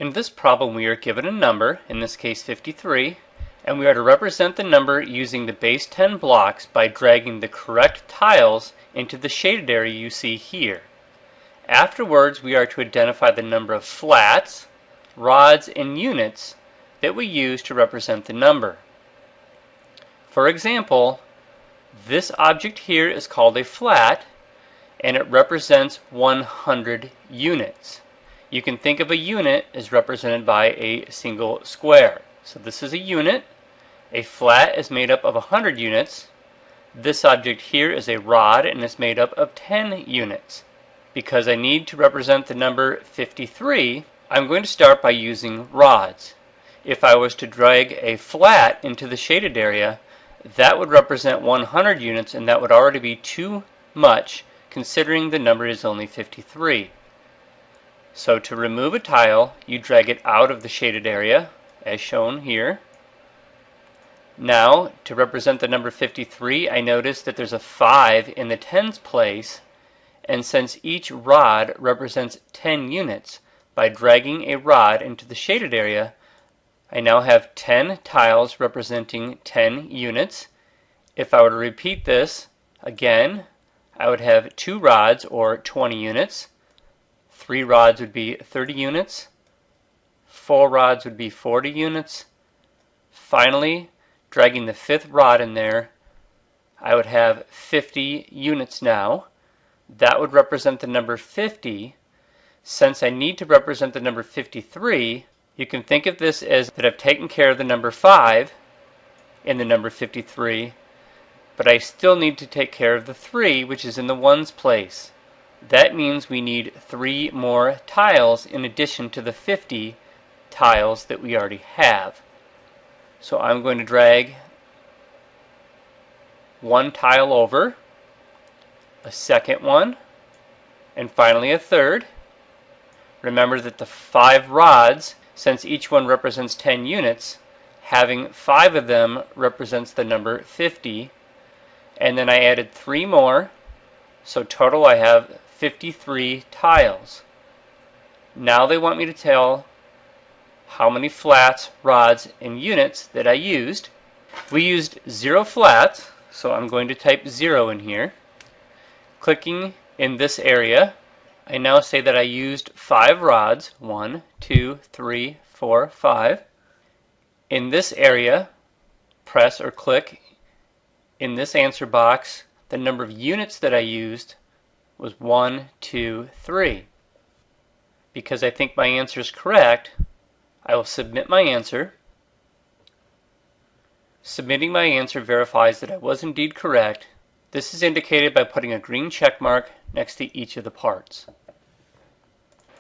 In this problem we are given a number, in this case 53, and we are to represent the number using the base 10 blocks by dragging the correct tiles into the shaded area you see here. Afterwards we are to identify the number of flats, rods, and units that we use to represent the number. For example, this object here is called a flat, and it represents 100 units. You can think of a unit as represented by a single square. So this is a unit. A flat is made up of 100 units. This object here is a rod and is made up of 10 units. Because I need to represent the number 53, I'm going to start by using rods. If I was to drag a flat into the shaded area, that would represent 100 units, and that would already be too much considering the number is only 53. So to remove a tile, you drag it out of the shaded area, as shown here. Now, to represent the number 53, I notice that there's a 5 in the tens place, and since each rod represents 10 units, by dragging a rod into the shaded area, I now have 10 tiles representing 10 units. If I were to repeat this again, I would have 2 rods, or 20 units. 3 rods would be 30 units. 4 rods would be 40 units. Finally, dragging the 5th rod in there, I would have 50 units now. That would represent the number 50. Since I need to represent the number 53, you can think of this as that I've taken care of the number 5 in the number 53, but I still need to take care of the 3, which is in the ones place. That means we need 3 more tiles in addition to the 50 tiles that we already have. So I'm going to drag one tile over, a second one, and finally a third. Remember that the 5 rods, since each one represents 10 units, having 5 of them represents the number 50. And then I added 3 more, so total I have 53 tiles. Now they want me to tell how many flats, rods, and units that I used. We used 0 flats, so I'm going to type 0 in here. Clicking in this area, I now say that I used 5 rods, 1, 2, 3, 4, 5. In this area, press or click in this answer box the number of units that I used was 1, 2, 3. Because I think my answer is correct, I will submit my answer. Submitting my answer verifies that I was indeed correct. This is indicated by putting a green check mark next to each of the parts.